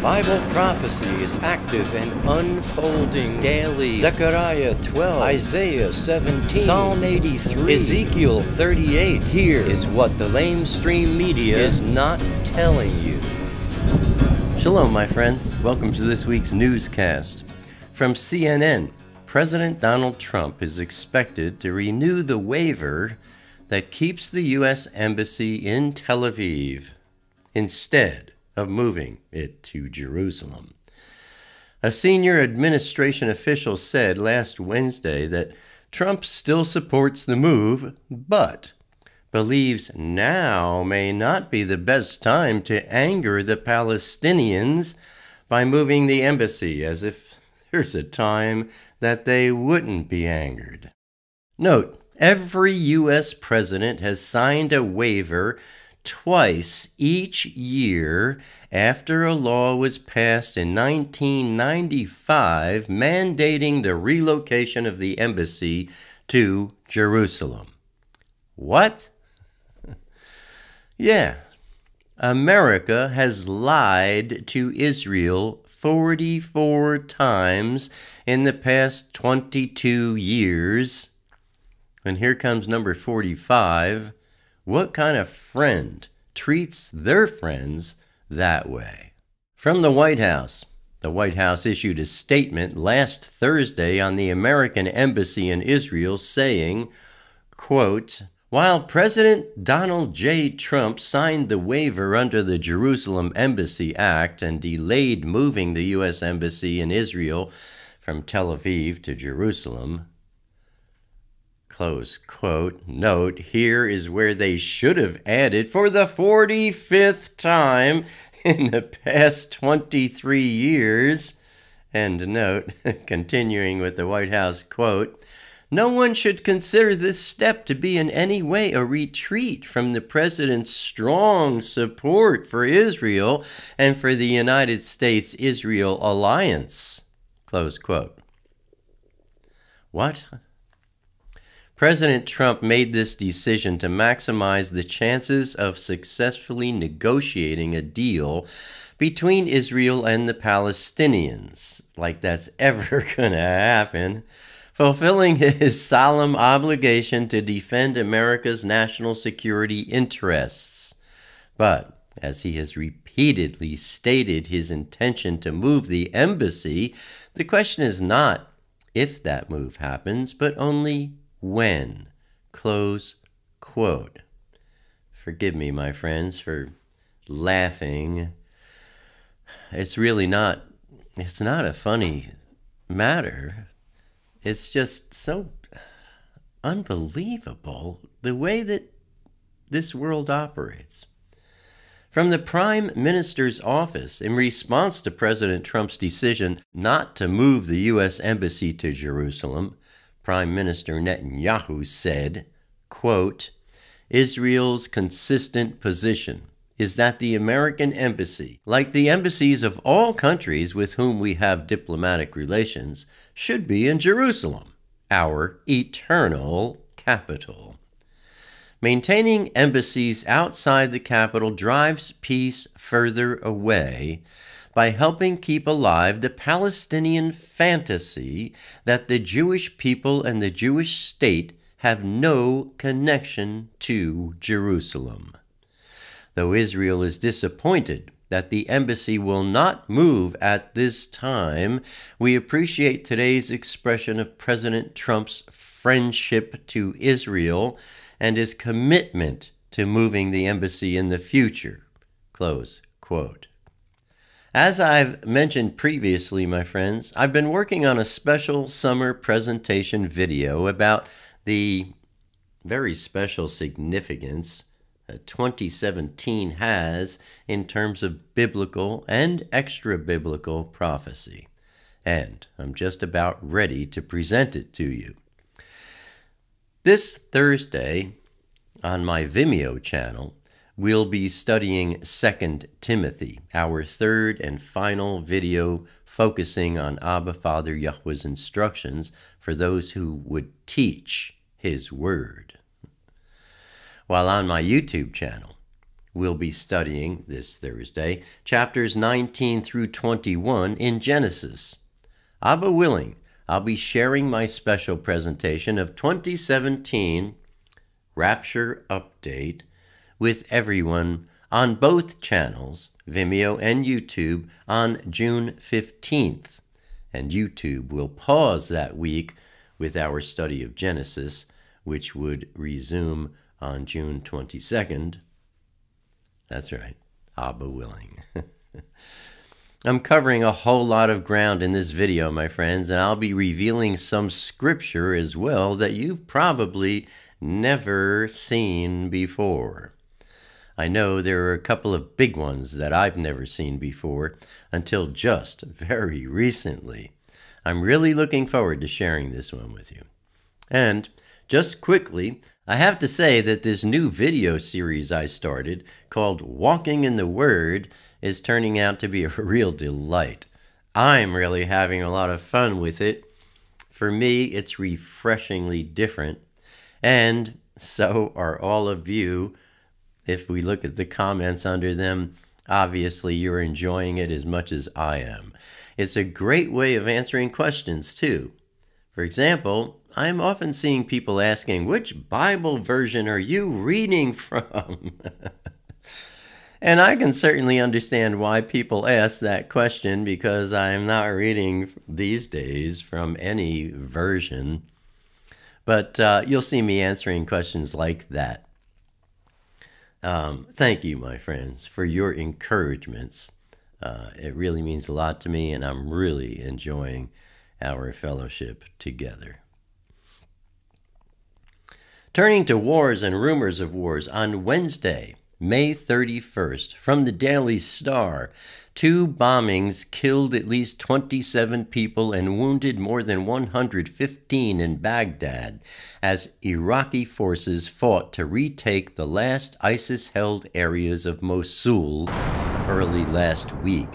Bible prophecy is active and unfolding daily. Zechariah 12, Isaiah 17, Psalm 83, Ezekiel 38. Here is what the LameStream Media is not telling you. Shalom, my friends. Welcome to this week's newscast. From CNN, President Donald Trump is expected to renew the waiver that keeps the U.S. Embassy in Tel Aviv instead of moving it to Jerusalem. A senior administration official said last Wednesday that Trump still supports the move, but believes now may not be the best time to anger the Palestinians by moving the embassy, as if there's a time that they wouldn't be angered. Note, every U.S. president has signed a waiver twice each year after a law was passed in 1995 mandating the relocation of the embassy to Jerusalem. What? Yeah, America has lied to Israel 44 times in the past 22 years. And here comes number 45. What kind of friend treats their friends that way? From the White House issued a statement last Thursday on the American Embassy in Israel saying, quote, "While President Donald J. Trump signed the waiver under the Jerusalem Embassy Act and delayed moving the U.S. Embassy in Israel from Tel Aviv to Jerusalem," close quote. Note, here is where they should have added for the 45th time in the past 23 years. End note, continuing with the White House quote, "No one should consider this step to be in any way a retreat from the president's strong support for Israel and for the United States-Israel alliance." Close quote. What? President Trump made this decision to maximize the chances of successfully negotiating a deal between Israel and the Palestinians, like that's ever going to happen, fulfilling his solemn obligation to defend America's national security interests. But, as he has repeatedly stated his intention to move the embassy, the question is not if that move happens, but only when. Close quote. Forgive me, my friends, for laughing. It's not a funny matter. It's just so unbelievable the way that this world operates. From the Prime Minister's office, in response to President Trump's decision not to move the U.S. Embassy to Jerusalem, Prime Minister Netanyahu said, quote, "Israel's consistent position is that the American embassy, like the embassies of all countries with whom we have diplomatic relations, should be in Jerusalem, our eternal capital. Maintaining embassies outside the capital drives peace further away by helping keep alive the Palestinian fantasy that the Jewish people and the Jewish state have no connection to Jerusalem. Though Israel is disappointed that the embassy will not move at this time, we appreciate today's expression of President Trump's friendship to Israel and his commitment to moving the embassy in the future." Close quote. As I've mentioned previously, my friends, I've been working on a special summer presentation video about the very special significance that 2017 has in terms of biblical and extra-biblical prophecy. And I'm just about ready to present it to you. This Thursday, on my Vimeo channel, we'll be studying 2 Timothy, our third and final video focusing on Abba Father Yahweh's instructions for those who would teach His Word. While on my YouTube channel, We'll be studying this Thursday chapters 19 through 21 in Genesis. Abba willing, I'll be sharing my special presentation of 2017 Rapture Update with everyone on both channels, Vimeo and YouTube, on June 15th. And YouTube will pause that week with our study of Genesis, which would resume on June 22nd. That's right, Abba willing. I'm covering a whole lot of ground in this video, my friends, and I'll be revealing some scripture as well that you've probably never seen before. I know there are a couple of big ones that I've never seen before until just very recently. I'm really looking forward to sharing this one with you. And just quickly, I have to say that this new video series I started called Walking in the Word is turning out to be a real delight. I'm really having a lot of fun with it. For me, it's refreshingly different, and so are all of you. If we look at the comments under them, obviously you're enjoying it as much as I am. It's a great way of answering questions, too. For example, I'm often seeing people asking, which Bible version are you reading from? And I can certainly understand why people ask that question, because I'm not reading these days from any version. But you'll see me answering questions like that. Thank you, my friends, for your encouragements. It really means a lot to me, and I'm really enjoying our fellowship together. Turning to wars and rumors of wars, on Wednesday, May 31st, from the Daily Star, 2 bombings killed at least 27 people and wounded more than 115 in Baghdad as Iraqi forces fought to retake the last ISIS-held areas of Mosul early last week.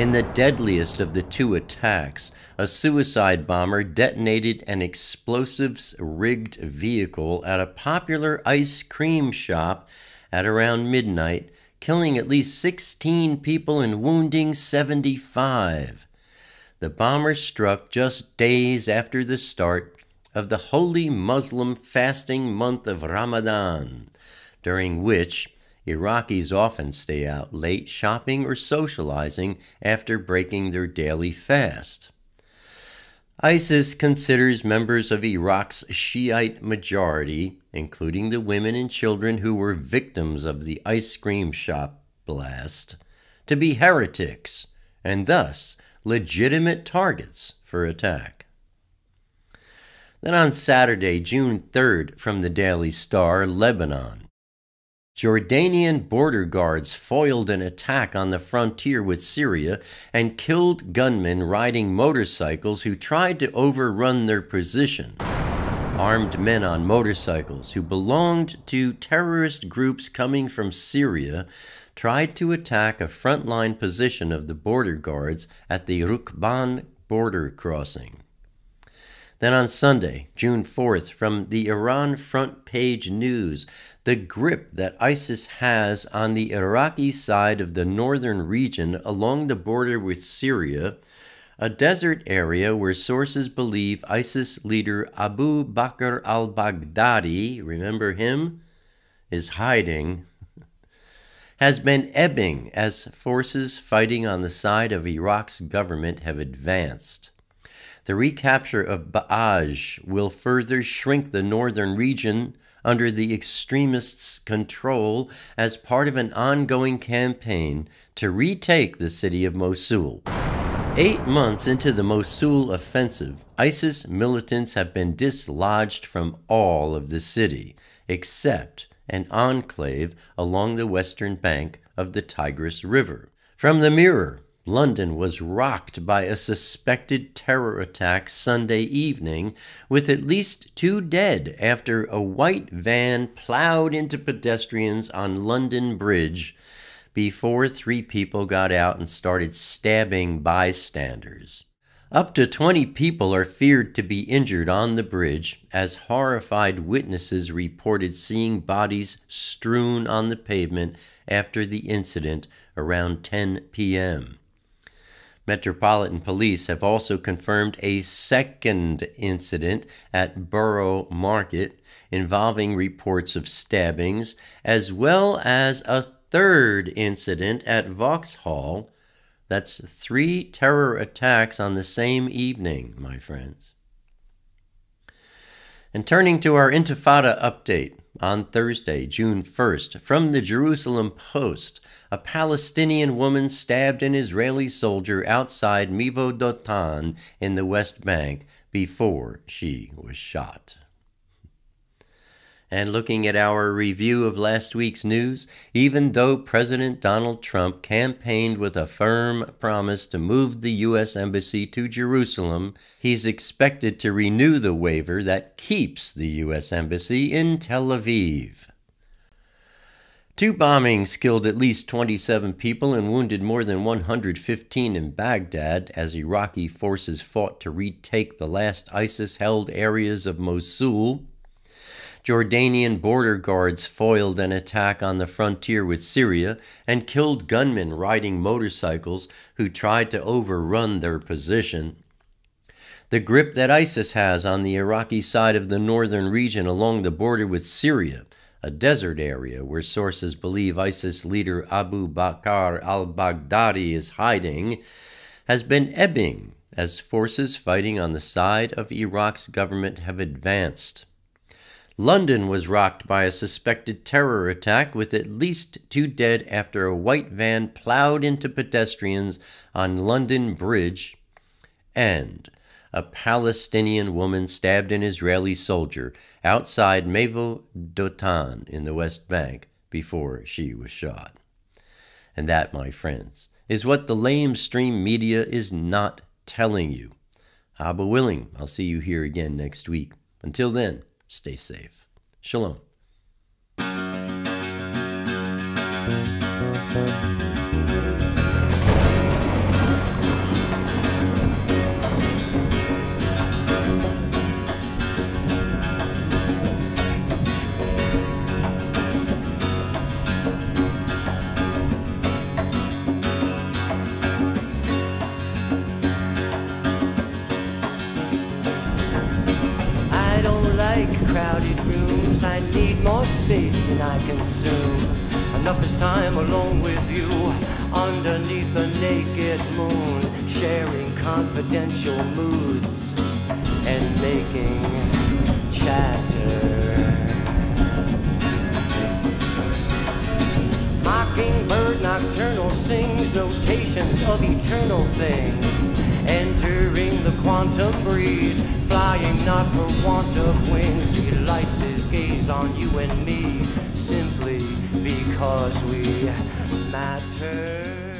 In the deadliest of the 2 attacks, a suicide bomber detonated an explosives-rigged vehicle at a popular ice cream shop at around midnight, killing at least 16 people and wounding 75. The bomber struck just days after the start of the holy Muslim fasting month of Ramadan, during which Iraqis often stay out late shopping or socializing after breaking their daily fast. ISIS considers members of Iraq's Shiite majority, including the women and children who were victims of the ice cream shop blast, to be heretics and thus legitimate targets for attack. Then on Saturday, June 3rd, from the Daily Star, Lebanon, Jordanian border guards foiled an attack on the frontier with Syria and killed gunmen riding motorcycles who tried to overrun their position. Armed men on motorcycles who belonged to terrorist groups coming from Syria tried to attack a frontline position of the border guards at the Rukban border crossing. Then on Sunday, June 4th, from the Iran front page news, the grip that ISIS has on the Iraqi side of the northern region along the border with Syria, a desert area where sources believe ISIS leader Abu Bakr al-Baghdadi, remember him, is hiding, has been ebbing as forces fighting on the side of Iraq's government have advanced. The recapture of Ba'aj will further shrink the northern region under the extremists' control as part of an ongoing campaign to retake the city of Mosul. 8 months into the Mosul offensive, ISIS militants have been dislodged from all of the city, except an enclave along the western bank of the Tigris River. From the Mirror, London was rocked by a suspected terror attack Sunday evening, with at least 2 dead after a white van plowed into pedestrians on London Bridge before 3 people got out and started stabbing bystanders. Up to 20 people are feared to be injured on the bridge as horrified witnesses reported seeing bodies strewn on the pavement after the incident around 10 p.m. Metropolitan Police have also confirmed a second incident at Borough Market involving reports of stabbings, as well as a third incident at Vauxhall. That's 3 terror attacks on the same evening, my friends. And turning to our Intifada update on Thursday, June 1st, from the Jerusalem Post, a Palestinian woman stabbed an Israeli soldier outside Mevo Dotan in the West Bank before she was shot. And looking at our review of last week's news, even though President Donald Trump campaigned with a firm promise to move the U.S. Embassy to Jerusalem, he's expected to renew the waiver that keeps the U.S. Embassy in Tel Aviv. 2 bombings killed at least 27 people and wounded more than 115 in Baghdad as Iraqi forces fought to retake the last ISIS-held areas of Mosul. Jordanian border guards foiled an attack on the frontier with Syria and killed gunmen riding motorcycles who tried to overrun their position. The grip that ISIS has on the Iraqi side of the northern region along the border with Syria, a desert area where sources believe ISIS leader Abu Bakr al-Baghdadi is hiding, has been ebbing as forces fighting on the side of Iraq's government have advanced. London was rocked by a suspected terror attack with at least 2 dead after a white van plowed into pedestrians on London Bridge, and a Palestinian woman stabbed an Israeli soldier outside Mevo Dotan in the West Bank before she was shot. And that, my friends, is what the LameStream Media is not telling you. Abba willing, I'll see you here again next week. Until then, stay safe. Shalom. Crowded rooms, I need more space than I consume. Enough is time alone with you, underneath a naked moon, sharing confidential moods and making chatter. Mockingbird nocturnal sings notations of eternal things, entering the quantum breeze, flying not for want of wings. He lights his gaze on you and me, simply because we matter.